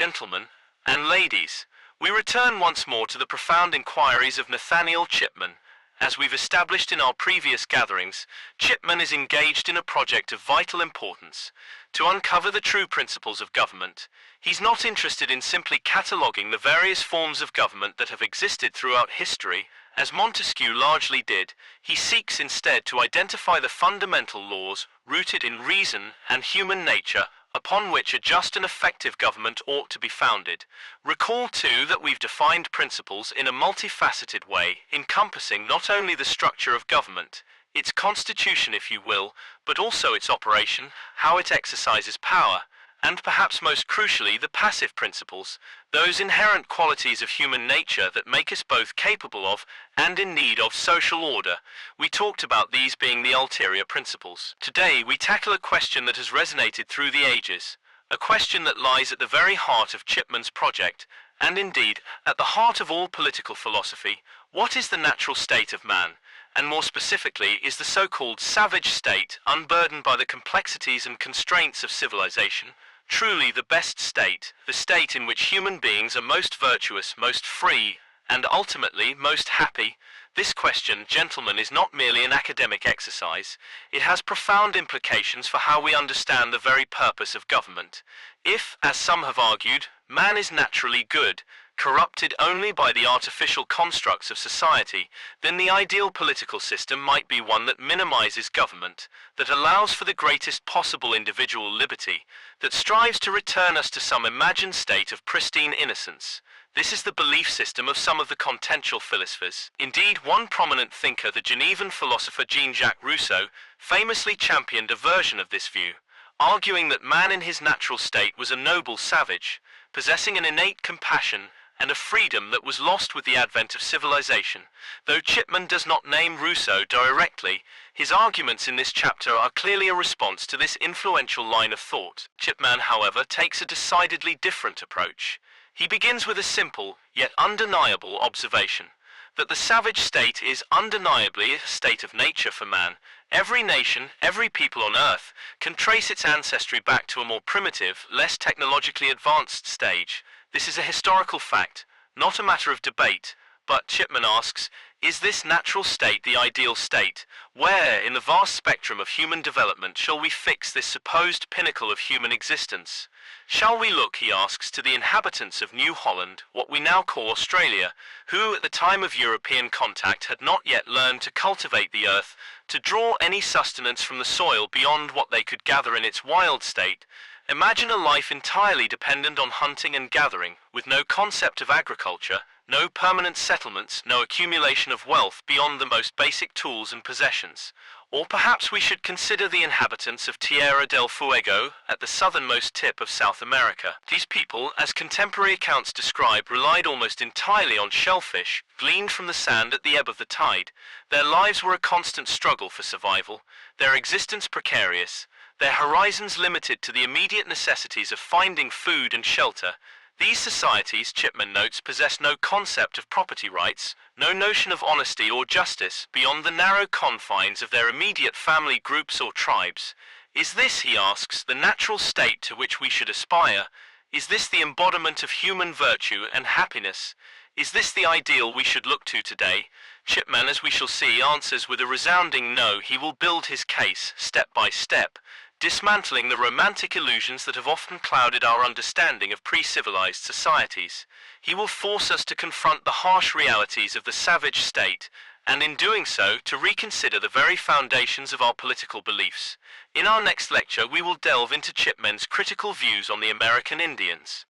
Gentlemen and ladies, we return once more to the profound inquiries of Nathaniel Chipman. As we've established in our previous gatherings, Chipman is engaged in a project of vital importance to uncover the true principles of government. He's not interested in simply cataloguing the various forms of government that have existed throughout history, as Montesquieu largely did. He seeks instead to identify the fundamental laws rooted in reason and human nature upon which a just and effective government ought to be founded. Recall too that we've defined principles in a multifaceted way, encompassing not only the structure of government, its constitution if you will, but also its operation, how it exercises power, and perhaps most crucially the passive principles, those inherent qualities of human nature that make us both capable of and in need of social order. We talked about these being the ulterior principles. Today we tackle a question that has resonated through the ages, a question that lies at the very heart of Chipman's project, and indeed at the heart of all political philosophy. What is the natural state of man? And more specifically, is the so-called savage state, unburdened by the complexities and constraints of civilization, truly the best state, the state in which human beings are most virtuous, most free, and ultimately most happy? This question, gentlemen, is not merely an academic exercise. It has profound implications for how we understand the very purpose of government. If, as some have argued, man is naturally good, corrupted only by the artificial constructs of society, then the ideal political system might be one that minimizes government, that allows for the greatest possible individual liberty, that strives to return us to some imagined state of pristine innocence. This is the belief system of some of the contentious philosophers. Indeed, one prominent thinker, the Genevan philosopher Jean-Jacques Rousseau, famously championed a version of this view, arguing that man in his natural state was a noble savage, possessing an innate compassion and a freedom that was lost with the advent of civilization. Though Chipman does not name Rousseau directly, his arguments in this chapter are clearly a response to this influential line of thought. Chipman, however, takes a decidedly different approach. He begins with a simple, yet undeniable observation, that the savage state is undeniably a state of nature for man. Every nation, every people on earth, can trace its ancestry back to a more primitive, less technologically advanced stage. This is a historical fact, not a matter of debate, but, Chipman asks, is this natural state the ideal state? Where, in the vast spectrum of human development, shall we fix this supposed pinnacle of human existence? Shall we look, he asks, to the inhabitants of New Holland, what we now call Australia, who at the time of European contact had not yet learned to cultivate the earth, to draw any sustenance from the soil beyond what they could gather in its wild state? Imagine a life entirely dependent on hunting and gathering, with no concept of agriculture, no permanent settlements, no accumulation of wealth beyond the most basic tools and possessions. Or perhaps we should consider the inhabitants of Tierra del Fuego, at the southernmost tip of South America. These people, as contemporary accounts describe, relied almost entirely on shellfish, gleaned from the sand at the ebb of the tide. Their lives were a constant struggle for survival, their existence precarious, their horizons limited to the immediate necessities of finding food and shelter. These societies, Chipman notes, possess no concept of property rights, no notion of honesty or justice beyond the narrow confines of their immediate family groups or tribes. Is this, he asks, the natural state to which we should aspire? Is this the embodiment of human virtue and happiness? Is this the ideal we should look to today? Chipman, as we shall see, answers with a resounding no. He will build his case, step by step, dismantling the romantic illusions that have often clouded our understanding of pre-civilized societies. He will force us to confront the harsh realities of the savage state, and in doing so, to reconsider the very foundations of our political beliefs. In our next lecture, we will delve into Chipman's critical views on the American Indians.